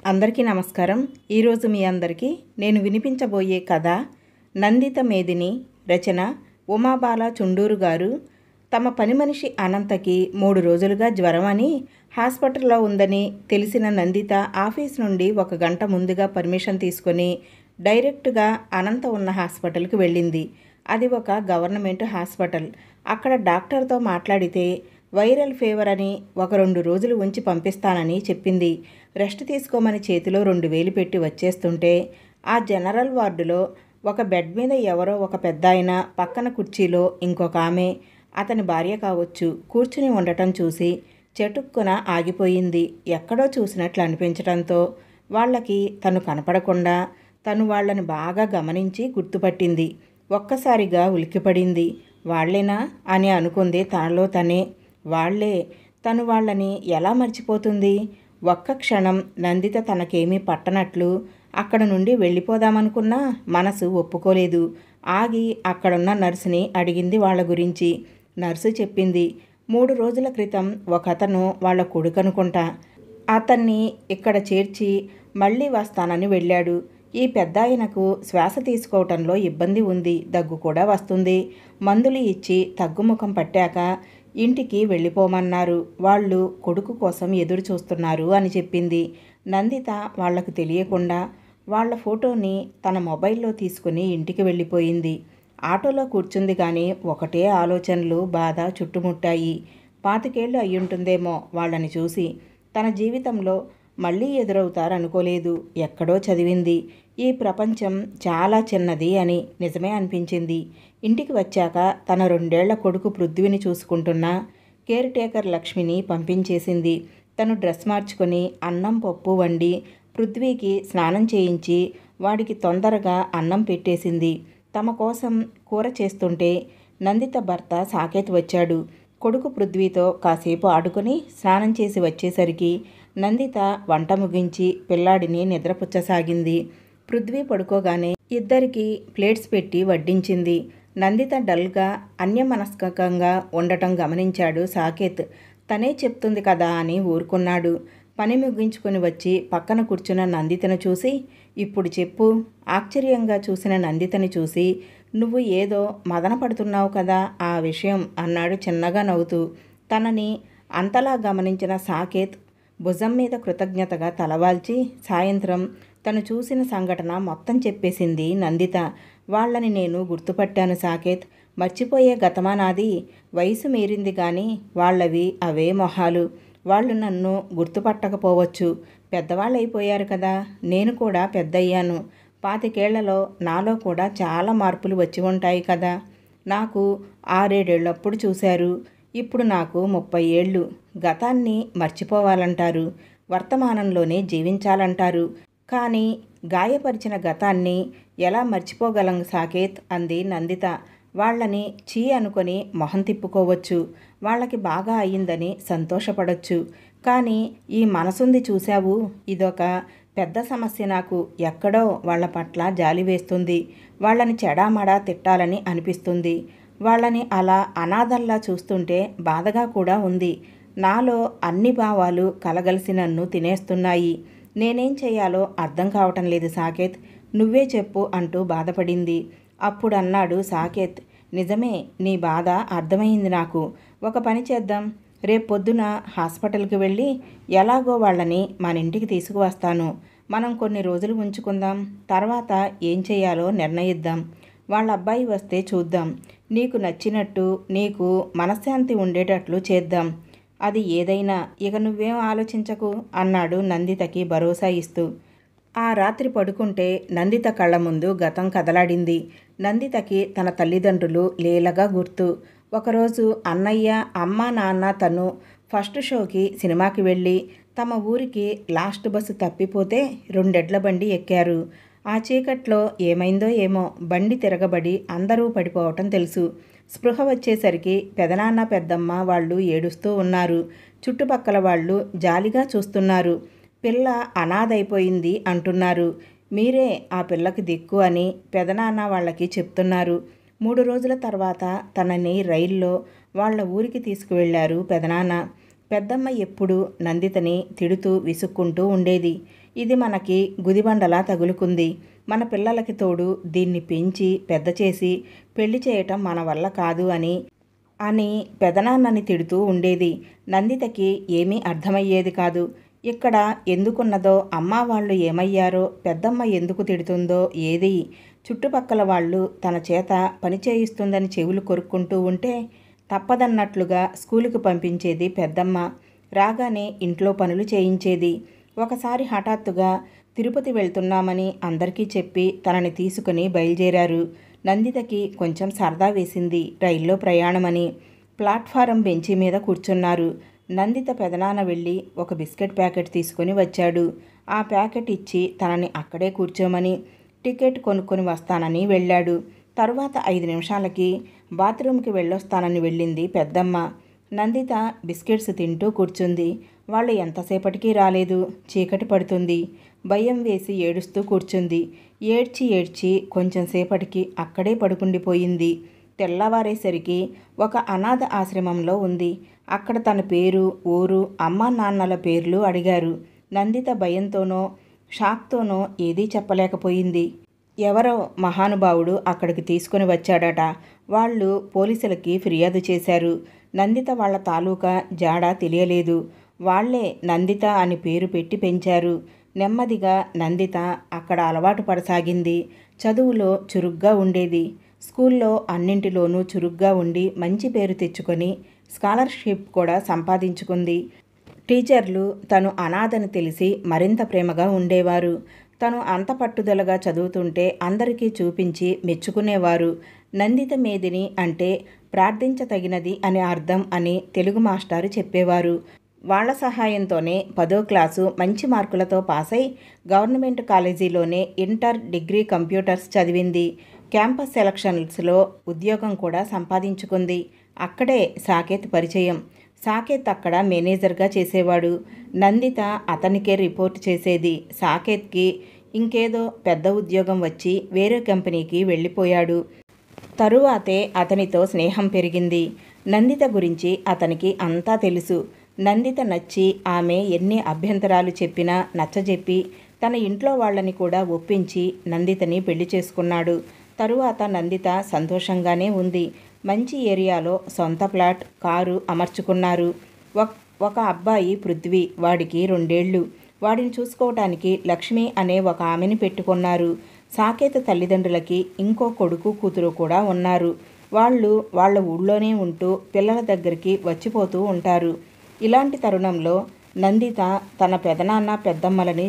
అందరికీ నమస్కారం. ఈరోజు మీ అందరికీ నేను వినిపించబోయే కథ నందిత మేదిని. రచన ఉమాబాల చుండూరు గారు. తమ పని మనిషి అనంతకి 3 రోజులుగా జ్వరం అని హాస్పిటల్లో ఉందని తెలిసిన నందిత ఆఫీస్ నుండి 1 గంట ముందుగా పర్మిషన్ తీసుకొని డైరెక్ట్గా అనంత ఉన్న హాస్పిటల్కి వెళ్ళింది. అది ఒక గవర్నమెంట్ హాస్పిటల్. అక్కడ డాక్టర్తో మాట్లాడితే వైరల్ ఫీవర్ అని 1-2 రోజులు ఉంచి పంపిస్తానని చెప్పింది. రెస్ట్ తీసుకోమని చేతిలో 2000 పెట్టి వచ్చేస్తుంటే ఆ జనరల్ వార్డులో ఒక బెడ్ మీద ఎవరో ఒక పెద్దాయన, పక్కన కుర్చీలో ఇంకొక ఆమె, అతని భార్య కావచ్చు, కూర్చుని ఉండటం చూసి చటుక్కున ఆగిపోయింది. ఎక్కడో చూసినట్లు అనిపించడంతో వాళ్ళకి తను కనపడకుండా తను వాళ్ళని బాగా గమనించి గుర్తుపట్టింది. ఒక్కసారిగా ఉలిక్కిపడింది. వాళ్లేనా అని అనుకుంది తనలో తనే. వాళ్లే. తను వాళ్ళని ఎలా మర్చిపోతుంది? ఒక్క క్షణం నందిత తనకేమీ పట్టనట్లు అక్కడ నుండి వెళ్ళిపోదామనుకున్నా మనసు ఒప్పుకోలేదు. ఆగి అక్కడున్న నర్సుని అడిగింది వాళ్ళ గురించి. నర్సు చెప్పింది, 3 రోజుల క్రితం ఒకతను వాళ్ళ కొడుకనుకుంటా, అతన్ని ఇక్కడ చేర్చి మళ్ళీ వస్తానని వెళ్ళాడు. ఈ పెద్దాయనకు శ్వాస తీసుకోవటంలో ఇబ్బంది ఉంది, దగ్గు కూడా వస్తుంది. మందులు ఇచ్చి తగ్గుముఖం పట్టాక ఇంటికి వెళ్ళిపోమన్నారు. వాళ్ళు కొడుకు కోసం ఎదురు చూస్తున్నారు అని చెప్పింది. నందిత వాళ్లకు తెలియకుండా వాళ్ళ ఫోటోని తన మొబైల్లో తీసుకుని ఇంటికి వెళ్ళిపోయింది. ఆటోలో కూర్చుంది కానీ ఒకటే ఆలోచనలు, బాధ చుట్టుముట్టాయి. 25 ఏళ్ళు అయ్యుంటుందేమో వాళ్ళని చూసి. తన జీవితంలో మళ్ళీ ఎదురవుతారనుకోలేదు. ఎక్కడో చదివింది ఈ ప్రపంచం చాలా చిన్నది అని. నిజమే అనిపించింది. ఇంటికి వచ్చాక తన 2 ఏళ్ల కొడుకు పృథ్వీని చూసుకుంటున్న కేర్ టేకర్ లక్ష్మిని పంపించేసింది. తను డ్రెస్ మార్చుకొని అన్నం పప్పు వండి పృథ్వీకి స్నానం చేయించి వాడికి తొందరగా అన్నం పెట్టేసింది. తమ కోసం కూర చేస్తుంటే నందిత భర్త సాకేత్ వచ్చాడు. కొడుకు పృథ్వీతో కాసేపు ఆడుకొని స్నానం చేసి వచ్చేసరికి నందిత వంట ముగించి పిల్లాడిని నిద్రపుచ్చసాగింది. పృథ్వీ పడుకోగానే ఇద్దరికి ప్లేట్స్ పెట్టి వడ్డించింది. నందిత డల్గా అన్యమనస్కంగా ఉండటం గమనించాడు సాకేత్. తనే చెప్తుంది కదా అని ఊరుకున్నాడు. పని ముగించుకొని వచ్చి పక్కన కూర్చున్న నందితను చూసి, ఇప్పుడు చెప్పు. ఆశ్చర్యంగా చూసిన నందితని చూసి, నువ్వు ఏదో మదన పడుతున్నావు కదా ఆ విషయం అన్నాడు చిన్నగా నవ్వుతూ. తనని అంతలా గమనించిన సాకేత్ భుజం మీద కృతజ్ఞతగా తలవాల్చి సాయంత్రం తను చూసిన సంఘటన మొత్తం చెప్పేసింది నందిత. వాళ్ళని నేను గుర్తుపట్టాను సాకేత్. మర్చిపోయే గతమా నాది? వయసు మీరింది కానీ వాళ్ళవి అవే మొహాలు. వాళ్ళు నన్ను గుర్తుపట్టకపోవచ్చు. పెద్దవాళ్ళైపోయారు కదా. నేను కూడా పెద్దయ్యాను. 25 ఏళ్లలో నాలో కూడా చాలా మార్పులు వచ్చి ఉంటాయి కదా. నాకు 6-7 ఏళ్ళప్పుడు చూశారు. ఇప్పుడు నాకు 30 ఏళ్ళు. గతాన్ని మర్చిపోవాలంటారు, వర్తమానంలోనే జీవించాలంటారు. కానీ గాయపరిచిన గతాన్ని ఎలా మర్చిపోగలం సాకేత్ అంది నందిత. వాళ్ళని చీ అనుకొని మొహం తిప్పుకోవచ్చు. వాళ్ళకి బాగా అయ్యిందని సంతోషపడొచ్చు. కానీ ఈ మనసుంది చూశావు, ఇదొక పెద్ద సమస్య. నాకు ఎక్కడో వాళ్ళ పట్ల జాలి వేస్తుంది. వాళ్ళని చెడామడా తిట్టాలని అనిపిస్తుంది. వాళ్ళని అలా అనాథల్లా చూస్తుంటే బాధగా కూడా ఉంది. నాలో అన్ని భావాలు కలగలిసి నన్ను తినేస్తున్నాయి. నేనేం చేయాలో అర్థం కావటం లేదు సాకేత్. నువ్వే చెప్పు అంటూ బాధపడింది. అప్పుడు అన్నాడు సాకేత్, నిజమే, నీ బాధ అర్థమైంది నాకు. ఒక పని చేద్దాం. రేపొద్దున హాస్పిటల్కి వెళ్ళి ఎలాగో వాళ్ళని మన ఇంటికి తీసుకువస్తాను. మనం కొన్ని రోజులు ఉంచుకుందాం. తర్వాత ఏం చేయాలో నిర్ణయిద్దాం. వాళ్ళ అబ్బాయి వస్తే చూద్దాం. నీకు నచ్చినట్టు, నీకు మనశ్శాంతి ఉండేటట్లు చేద్దాం. అది ఏదైనా ఇక నువ్వేం ఆలోచించకు అన్నాడు నందితకి భరోసా ఇస్తూ. ఆ రాత్రి పడుకుంటే నందిత కళ్ళ ముందు గతం కదలాడింది. నందితకి తన తల్లిదండ్రులు లీలగా గుర్తు. ఒకరోజు అన్నయ్య, అమ్మ, నాన్న తను ఫస్ట్ షోకి సినిమాకి వెళ్ళి తమ ఊరికి లాస్ట్ బస్సు తప్పిపోతే 2 ఎడ్ల బండి ఎక్కారు. ఆ చీకట్లో ఏమైందో ఏమో బండి తిరగబడి అందరూ పడిపోవటం తెలుసు. స్పృహ వచ్చేసరికి పెదనాన్న, పెద్దమ్మ వాళ్ళు ఏడుస్తూ ఉన్నారు. చుట్టుపక్కల వాళ్ళు జాలిగా చూస్తున్నారు. పిల్ల అనాథైపోయింది అంటున్నారు. మీరే ఆ పిల్లకి దిక్కు అని పెదనాన్న వాళ్ళకి చెప్తున్నారు. 3 రోజుల తర్వాత తనని రైల్లో వాళ్ళ ఊరికి తీసుకువెళ్లారు పెదనాన్న. పెద్దమ్మ ఎప్పుడూ నందితని తిడుతూ విసుక్కుంటూ ఉండేది. ఇది మనకి గుదిబండలా తగులుకుంది. మన పిల్లలకి తోడు దీన్ని పెంచి పెద్ద చేసి పెళ్లి చేయటం మన వల్ల కాదు అని పెదనాన్నని తిడుతూ ఉండేది. నందితకి ఏమీ అర్థమయ్యేది కాదు. ఇక్కడ ఎందుకున్నదో, అమ్మ వాళ్ళు ఏమయ్యారో, పెద్దమ్మ ఎందుకు తిడుతుందో ఏది. చుట్టుపక్కల వాళ్ళు తన చేత పని చేయిస్తుందని చెవులు కొరుక్కుంటూ ఉంటే తప్పదన్నట్లుగా స్కూలుకు పంపించేది పెద్దమ్మ. రాగానే ఇంట్లో పనులు చేయించేది. ఒకసారి హఠాత్తుగా తిరుపతి వెళ్తున్నామని అందరికీ చెప్పి తనని తీసుకుని బయలుదేరారు. నందితకి కొంచెం సరదా వేసింది రైల్లో ప్రయాణమని. ప్లాట్ఫారం బెంచి మీద కూర్చున్నారు. నందిత పెదనాన్న వెళ్ళి ఒక బిస్కెట్ ప్యాకెట్ తీసుకొని వచ్చాడు. ఆ ప్యాకెట్ ఇచ్చి తనని అక్కడే కూర్చోమని, టికెట్ కొనుక్కొని వస్తానని వెళ్ళాడు. తరువాత 5 నిమిషాలకి బాత్రూంకి వెళ్ళొస్తానని వెళ్ళింది పెద్దమ్మ. నందిత బిస్కెట్స్ తింటూ కూర్చుంది. వాళ్ళు ఎంతసేపటికి రాలేదు. చీకటి పడుతుంది. భయం వేసి ఏడుస్తూ కూర్చుంది. ఏడ్చి ఏడ్చి కొంచెం సేపటికి అక్కడే పడుకుండిపోయింది. తెల్లవారేసరికి ఒక అనాథ ఆశ్రమంలో ఉంది. అక్కడ తన పేరు, ఊరు, అమ్మా నాన్నల పేర్లు అడిగారు. నందిత భయంతోనో షాక్తోనో ఏదీ చెప్పలేకపోయింది. ఎవరో మహానుభావుడు అక్కడికి తీసుకుని వచ్చాడట. వాళ్ళు పోలీసులకి ఫిర్యాదు చేశారు. నందిత వాళ్ళ తాలూకా జాడ తెలియలేదు. వాళ్లే నందిత అని పేరు పెట్టి పెంచారు. నెమ్మదిగా నందిత అక్కడ అలవాటు పడసాగింది. చదువులో చురుగ్గా ఉండేది. స్కూల్లో అన్నింటిలోనూ చురుగ్గా ఉండి మంచి పేరు తెచ్చుకొని స్కాలర్షిప్ కూడా సంపాదించుకుంది. టీచర్లు తను అనాథని తెలిసి మరింత ప్రేమగా ఉండేవారు. తను అంత పట్టుదలగా చదువుతుంటే అందరికీ చూపించి మెచ్చుకునేవారు. నందిత మేదిని అంటే ప్రార్థించతగినది అనే అర్థం అని తెలుగు మాస్టారు చెప్పేవారు. వాళ్ల సహాయంతోనే 10వ క్లాసు మంచి మార్కులతో పాసై గవర్నమెంట్ కాలేజీలోనే ఇంటర్, డిగ్రీ కంప్యూటర్స్ చదివింది. క్యాంపస్ సెలక్షన్స్లో ఉద్యోగం కూడా సంపాదించుకుంది. అక్కడే సాకేత్ పరిచయం. సాకేత్ అక్కడ మేనేజర్గా చేసేవాడు. నందిత అతనికే రిపోర్ట్ చేసేది. సాకేత్కి ఇంకేదో పెద్ద ఉద్యోగం వచ్చి వేరే కంపెనీకి వెళ్ళిపోయాడు. తరువాతే అతనితో స్నేహం పెరిగింది. నందిత గురించి అతనికి అంతా తెలుసు. నందిత నచ్చి ఆమె ఎన్ని అభ్యంతరాలు చెప్పినా నచ్చజెప్పి తన ఇంట్లో వాళ్ళని కూడా ఒప్పించి నందితని పెళ్లి చేసుకున్నాడు. తరువాత నందిత సంతోషంగానే ఉంది. మంచి ఏరియాలో సొంత ఫ్లాట్, కారు అమర్చుకున్నారు. ఒక అబ్బాయి పృథ్వీ, వాడికి 2 ఏళ్ళు. వాడిని చూసుకోవటానికి లక్ష్మి అనే ఒక ఆమెని పెట్టుకున్నారు. సాకేత్ తల్లిదండ్రులకి ఇంకో కొడుకు, కూతురు కూడా ఉన్నారు. వాళ్ళు వాళ్ళ ఊళ్ళోనే ఉంటూ పిల్లల దగ్గరికి వచ్చిపోతూ ఉంటారు. ఇలాంటి తరుణంలో నందిత తన పెదనాన్న, పెద్దమ్మలని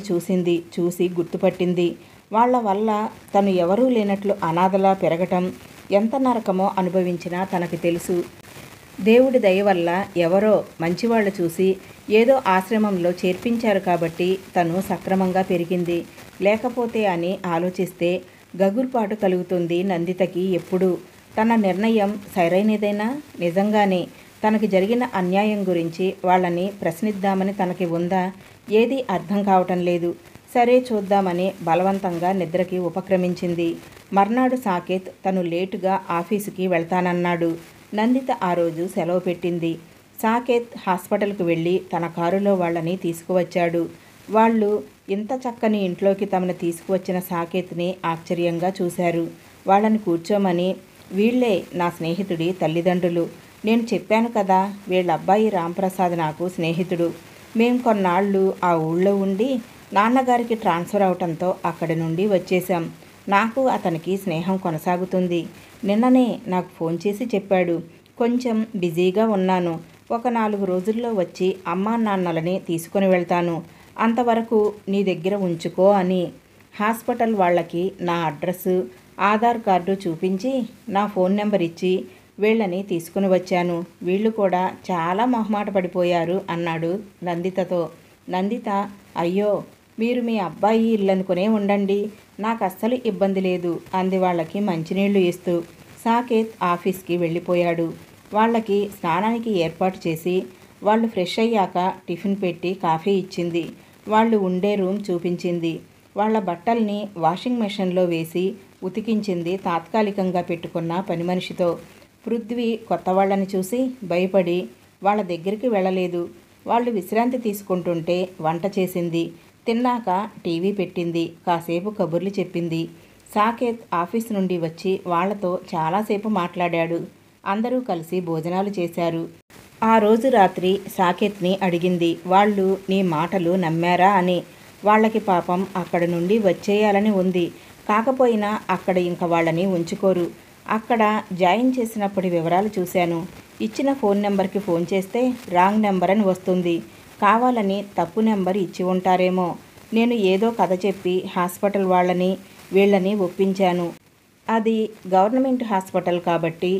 చూసి గుర్తుపట్టింది. వాళ్ల వల్ల తను ఎవరూ లేనట్లు అనాథలా పెరగటం ఎంత నరకమో అనుభవించినా తనకి తెలుసు. దేవుడి దయ వల్ల ఎవరో మంచివాళ్ళు చూసి ఏదో ఆశ్రమంలో చేర్పించారు కాబట్టి తను సక్రమంగా పెరిగింది. లేకపోతే అని ఆలోచిస్తే గగుర్పాటు కలుగుతుంది నందితకి ఎప్పుడూ. తన నిర్ణయం సరైనదేనా? నిజంగానే తనకి జరిగిన అన్యాయం గురించి వాళ్ళని ప్రశ్నిద్దామని తనకి ఉందా? ఏదీ అర్థం కావటం లేదు. సరే చూద్దామని బలవంతంగా నిద్రకి ఉపక్రమించింది. మర్నాడు సాకేత్ తను లేటుగా ఆఫీసుకి వెళ్తానన్నాడు. నందిత ఆ రోజు సెలవు పెట్టింది. సాకేత్ హాస్పిటల్కి వెళ్ళి తన కారులో వాళ్ళని తీసుకువచ్చాడు. వాళ్ళు ఇంత చక్కని ఇంట్లోకి తమను తీసుకువచ్చిన సాకేత్ని ఆశ్చర్యంగా చూశారు. వాళ్ళని కూర్చోమని, వీళ్లే నా స్నేహితుడి తల్లిదండ్రులు. నేను చెప్పాను కదా, వీళ్ళ అబ్బాయి రాంప్రసాద్ నాకు స్నేహితుడు. మేం కొన్నాళ్ళు ఆ ఊళ్ళో ఉండి నాన్నగారికి ట్రాన్స్ఫర్ అవటంతో అక్కడి నుండి వచ్చేశాం. నాకు అతనికి స్నేహం కొనసాగుతుంది. నిన్ననే నాకు ఫోన్ చేసి చెప్పాడు. కొంచెం బిజీగా ఉన్నాను. ఒక 4 రోజుల్లో వచ్చి అమ్మా నాన్నలని తీసుకుని వెళ్తాను. అంతవరకు నీ దగ్గర ఉంచుకో అని. హాస్పిటల్ వాళ్ళకి నా అడ్రస్సు, ఆధార్ కార్డు చూపించి నా ఫోన్ నెంబర్ ఇచ్చి వీళ్ళని తీసుకుని వచ్చాను. వీళ్ళు కూడా చాలా మొహమాట పడిపోయారు అన్నాడు నందితతో. నందిత, అయ్యో మీరు మీ అబ్బాయి ఇల్లనుకునే ఉండండి, నాకు అస్సలు ఇబ్బంది లేదు అంది వాళ్ళకి మంచినీళ్లు ఇస్తూ. సాకేత్ ఆఫీస్కి వెళ్ళిపోయాడు. వాళ్ళకి స్నానానికి ఏర్పాటు చేసి వాళ్ళు ఫ్రెష్ అయ్యాక టిఫిన్ పెట్టి కాఫీ ఇచ్చింది. వాళ్ళు ఉండే రూమ్ చూపించింది. వాళ్ళ బట్టల్ని వాషింగ్ మెషిన్లో వేసి ఉతికించింది తాత్కాలికంగా పెట్టుకున్న పని మనిషితో. పృథ్వీ కొత్త వాళ్ళని చూసి భయపడి వాళ్ళ దగ్గరికి వెళ్ళలేదు. వాళ్ళు విశ్రాంతి తీసుకుంటుంటే వంట చేసింది. తిన్నాక టీవీ పెట్టింది. కాసేపు కబుర్లు చెప్పింది. సాకేత్ ఆఫీస్ నుండి వచ్చి వాళ్లతో చాలాసేపు మాట్లాడాడు. అందరూ కలిసి భోజనాలు చేశారు. ఆ రోజు రాత్రి సాకేత్ని అడిగింది, వాళ్ళు నీ మాటలు నమ్మారా అని. వాళ్ళకి పాపం అక్కడ నుండి వచ్చేయాలని ఉంది. కాకపోయినా అక్కడ ఇంక వాళ్ళని ఉంచుకోరు. అక్కడ జాయిన్ చేసినప్పటి వివరాలు చూశాను. ఇచ్చిన ఫోన్ నెంబర్కి ఫోన్ చేస్తే రాంగ్ నెంబర్ అని వస్తుంది. కావాలని తప్పు నెంబర్ ఇచ్చి ఉంటారేమో. నేను ఏదో కథ చెప్పి హాస్పిటల్ వాళ్ళని వీళ్ళని ఒప్పించాను. అది గవర్నమెంట్ హాస్పిటల్ కాబట్టి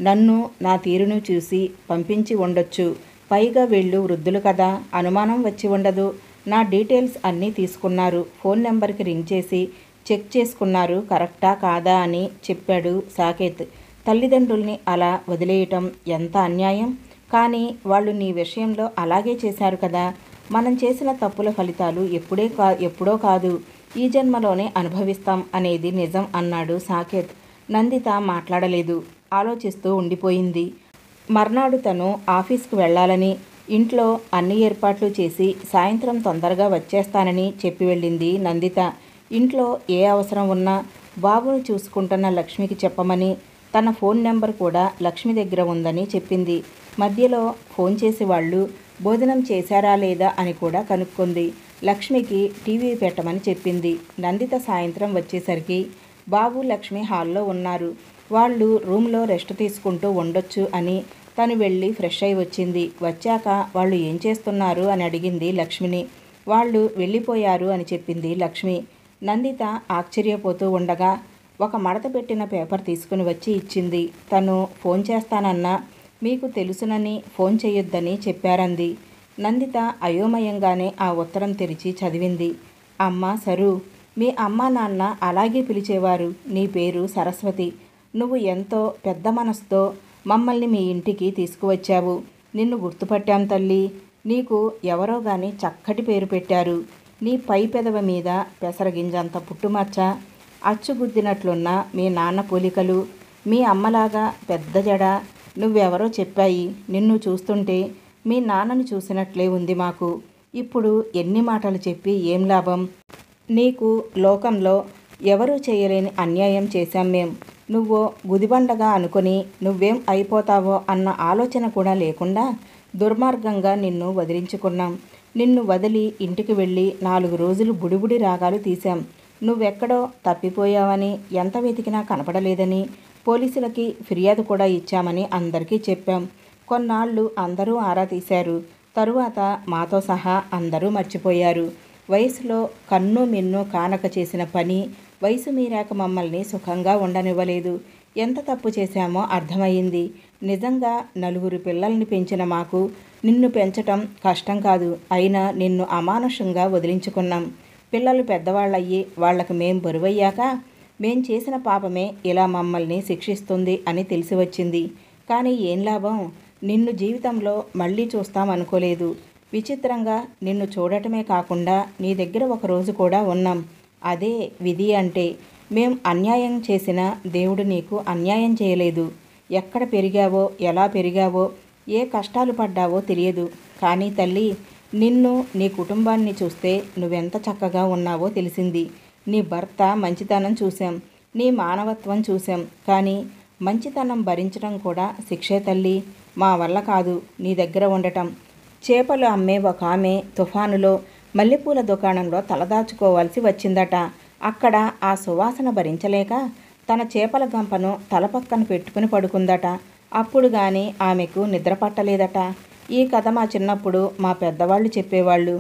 నన్ను నా తీరును చూసి పంపించి ఉండొచ్చు. పైగా వీళ్ళు వృద్ధులు కదా, అనుమానం వచ్చి ఉండదు. నా డీటెయిల్స్ అన్నీ తీసుకున్నారు. ఫోన్ నెంబర్కి రింగ్ చేసి చెక్ చేసుకున్నారు కరెక్టా కాదా అని చెప్పాడు సాకేత్. తల్లిదండ్రుల్ని అలా వదిలేయటం ఎంత అన్యాయం. కానీ వాళ్ళు నీ విషయంలో అలాగే చేశారు కదా. మనం చేసిన తప్పుల ఫలితాలు ఎప్పుడో కాదు, ఈ జన్మలోనే అనుభవిస్తాం అనేది నిజం అన్నాడు సాకేత్. నందిత మాట్లాడలేదు, ఆలోచిస్తూ ఉండిపోయింది. మర్నాడు తను ఆఫీస్కు వెళ్ళాలని, ఇంట్లో అన్ని ఏర్పాట్లు చేసి సాయంత్రం తొందరగా వచ్చేస్తానని చెప్పి వెళ్ళింది నందిత. ఇంట్లో ఏ అవసరం ఉన్నా బాబును చూసుకుంటున్న లక్ష్మికి చెప్పమని, తన ఫోన్ నెంబర్ కూడా లక్ష్మి దగ్గర ఉందని చెప్పింది. మధ్యలో ఫోన్ చేసి వాళ్ళు భోజనం చేశారా లేదా అని కూడా కనుక్కుంది. లక్ష్మికి టీవీ పెట్టమని చెప్పింది. నందిత సాయంత్రం వచ్చేసరికి బాబు లక్ష్మి హాల్లో ఉన్నారు. వాళ్ళు రూమ్లో రెస్ట్ తీసుకుంటూ ఉండొచ్చు అని తను వెళ్ళి ఫ్రెష్ అయి వచ్చింది. వచ్చాక వాళ్ళు ఏం చేస్తున్నారు అని అడిగింది లక్ష్మిని. వాళ్ళు వెళ్ళిపోయారు అని చెప్పింది లక్ష్మి. నందిత ఆశ్చర్యపోతూ ఉండగా ఒక మడత పెట్టిన పేపర్ తీసుకుని వచ్చి ఇచ్చింది. తను ఫోన్ చేస్తానన్నా మీకు తెలుసునని ఫోన్ చేయొద్దని చెప్పారంది. నందిత అయోమయంగానే ఆ ఉత్తరం తెరిచి చదివింది. అమ్మా సరు, మీ అమ్మా నాన్న అలాగే పిలిచేవారు. నీ పేరు సరస్వతి. నువ్వు ఎంతో పెద్ద మనసుతో మమ్మల్ని మీ ఇంటికి తీసుకువచ్చావు. నిన్ను గుర్తుపట్టాం తల్లి. నీకు ఎవరో గాని చక్కటి పేరు పెట్టారు. నీ పై పెదవ మీద పెసరగింజంత పుట్టుమచ్చ, అచ్చుగుద్దినట్లున్న మీ నాన్న పోలికలు, మీ అమ్మలాగా పెద్ద జడ నువ్వెవరో చెప్పాయి. నిన్ను చూస్తుంటే మీ నాన్నను చూసినట్లే ఉంది మాకు. ఇప్పుడు ఎన్ని మాటలు చెప్పి ఏం లాభం? నీకు లోకంలో ఎవరూ చేయలేని అన్యాయం చేశాం మేం. నువ్వో గుదిబండగా అనుకుని నువ్వేం అయిపోతావో అన్న ఆలోచన కూడా లేకుండా దుర్మార్గంగా నిన్ను వదిలించుకున్నాం. నిన్ను వదిలి ఇంటికి వెళ్ళి 4 రోజులు బుడిబుడి రాగాలు తీశాం. నువ్వెక్కడో తప్పిపోయావని, ఎంత వెతికినా కనపడలేదని పోలీసులకి ఫిర్యాదు కూడా ఇచ్చామని అందరికీ చెప్పాం. కొన్నాళ్ళు అందరూ ఆరా తీశారు. తరువాత మాతో సహా అందరూ మర్చిపోయారు. వయసులో కన్ను మిన్ను కానక చేసిన పని వయసు మీరాక మమ్మల్ని సుఖంగా ఉండనివ్వలేదు. ఎంత తప్పు చేశామో అర్థమయ్యింది. నిజంగా 4 పిల్లల్ని పెంచిన మాకు నిన్ను పెంచటం కష్టం కాదు. అయినా నిన్ను అమానుషంగా వదిలించుకున్నాం. పిల్లలు పెద్దవాళ్ళయ్యి వాళ్ళకి మేం బరువయ్యాక మేం చేసిన పాపమే ఇలా మమ్మల్ని శిక్షిస్తుంది అని తెలిసి వచ్చింది. కానీ ఏం లాభం? నిన్ను జీవితంలో మళ్ళీ చూస్తామనుకోలేదు. విచిత్రంగా నిన్ను చూడటమే కాకుండా నీ దగ్గర ఒకరోజు కూడా ఉన్నాం. అదే విధి అంటే. మేం అన్యాయం చేసినా దేవుడు నీకు అన్యాయం చేయలేదు. ఎక్కడ పెరిగావో, ఎలా పెరిగావో, ఏ కష్టాలు పడ్డావో తెలియదు. కానీ తల్లి, నిన్ను నీ కుటుంబాన్ని చూస్తే నువ్వెంత చక్కగా ఉన్నావో తెలిసింది. నీ భర్త మంచితనం చూశాం, నీ మానవత్వం చూశాం. కానీ మంచితనం భరించడం కూడా శిక్షే తల్లి. మా వల్ల కాదు నీ దగ్గర ఉండటం. చేపలు అమ్మే ఒక ఆమె తుఫానులో మల్లెపూల దుకాణంలో తలదాచుకోవాల్సి వచ్చిందట. అక్కడ ఆ సువాసన భరించలేక తన చేపల గంపను తలపక్కన పెట్టుకుని పడుకుందట. అప్పుడు కానీ ఆమెకు నిద్ర పట్టలేదట. ఈ కథ మా చిన్నప్పుడు మా పెద్దవాళ్ళు చెప్పేవాళ్ళు.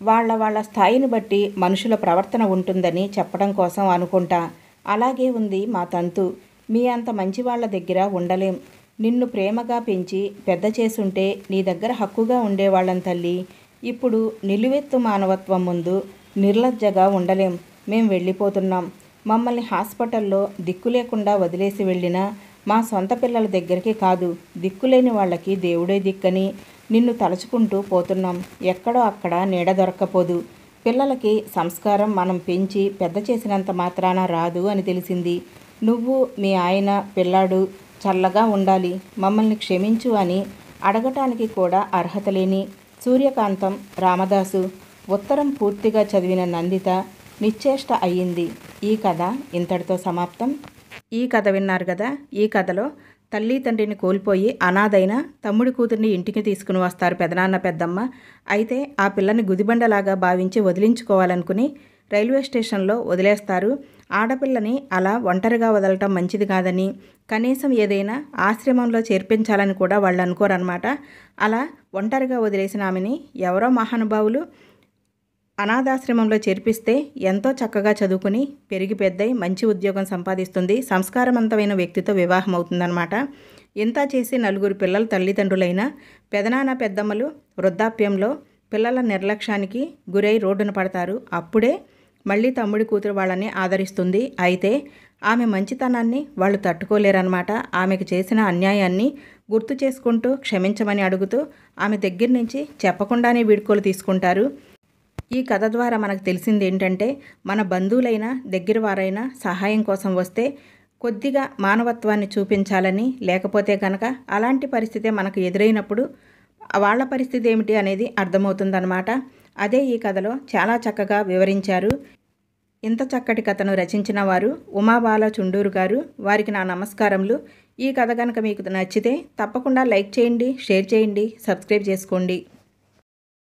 వాళ్ళ స్థాయిని బట్టి మనుషుల ప్రవర్తన ఉంటుందని చెప్పడం కోసం అనుకుంటా. అలాగే ఉంది మా తంతు. మీ అంత మంచి వాళ్ళ దగ్గర ఉండలేం. నిన్ను ప్రేమగా పెంచి పెద్ద చేసుంటే నీ దగ్గర హక్కుగా ఉండేవాళ్ళం తల్లి. ఇప్పుడు నిలువెత్తు మానవత్వం ముందు నిర్లజ్జగా ఉండలేం. మేం వెళ్ళిపోతున్నాం. మమ్మల్ని హాస్పిటల్లో దిక్కు లేకుండా వదిలేసి వెళ్ళినా మా సొంత పిల్లల దగ్గరికి కాదు, దిక్కులేని వాళ్ళకి దేవుడే దిక్కని నిన్ను తలుచుకుంటూ పోతున్నాం. ఎక్కడో అక్కడ నీడ దొరక్కపోదు. పిల్లలకి సంస్కారం మనం పెంచి పెద్ద చేసినంత మాత్రాన రాదు అని తెలిసింది. నువ్వు మీ ఆయన పిల్లాడు చల్లగా ఉండాలి, మమ్మల్ని క్షమించు అని అడగటానికి కూడా అర్హత లేని సూర్యకాంతం, రామదాసు, ఉత్తరం పూర్తిగా చదివిన నందిత నిశ్చేష్ట అయ్యింది. ఈ కథ ఇంతటితో సమాప్తం. ఈ కథ విన్నారు కదా. ఈ కథలో తల్లి తండ్రిని కోల్పోయి అనాథైన తమ్ముడి కూతుర్ని ఇంటికి తీసుకుని వస్తారు పెదనాన్న పెద్దమ్మ. అయితే ఆ పిల్లని గుదిబండలాగా భావించి వదిలించుకోవాలనుకుని రైల్వే స్టేషన్లో వదిలేస్తారు. ఆడపిల్లని అలా ఒంటరిగా వదలటం మంచిది కాదని, కనీసం ఏదైనా ఆశ్రమంలో చేర్పించాలని కూడా వాళ్ళు అనుకోరనమాట. అలా ఒంటరిగా వదిలేసిన ఆమెని ఎవరో మహానుభావులు అనాథాశ్రమంలో చేర్పిస్తే ఎంతో చక్కగా చదువుకుని పెరిగి పెద్దయి మంచి ఉద్యోగం సంపాదిస్తుంది, సంస్కారవంతమైన వ్యక్తితో వివాహం అవుతుందన్నమాట. ఇంత చేసి 4 పిల్లల తల్లిదండ్రులైన పెదనాన్న పెద్దమ్మలు వృద్ధాప్యంలో పిల్లల నిర్లక్ష్యానికి గురై రోడ్డున పడతారు. అప్పుడే మళ్ళీ తమ్ముడి కూతురు వాళ్ళని ఆదరిస్తుంది. అయితే ఆమె మంచితనాన్ని వాళ్ళు తట్టుకోలేరన్నమాట. ఆమెకు చేసిన అన్యాయాన్ని గుర్తు చేసుకుంటూ క్షమించమని అడుగుతూ ఆమె దగ్గర నుంచి చెప్పకుండానే వీడ్కోలు తీసుకుంటారు. ఈ కథ ద్వారా మనకు తెలిసింది ఏంటంటే, మన బంధువులైనా దగ్గర వారైనా సహాయం కోసం వస్తే కొద్దిగా మానవత్వాన్ని చూపించాలని, లేకపోతే కనుక అలాంటి పరిస్థితే మనకు ఎదురైనప్పుడు వాళ్ళ పరిస్థితి ఏమిటి అనేది అర్థమవుతుందన్నమాట. అదే ఈ కథలో చాలా చక్కగా వివరించారు. ఇంత చక్కటి కథను రచించిన వారు ఉమాబాల చుండూరు గారు. వారికి నా నమస్కారములు. ఈ కథ కనుక మీకు నచ్చితే తప్పకుండా లైక్ చేయండి, షేర్ చేయండి, సబ్స్క్రైబ్ చేసుకోండి.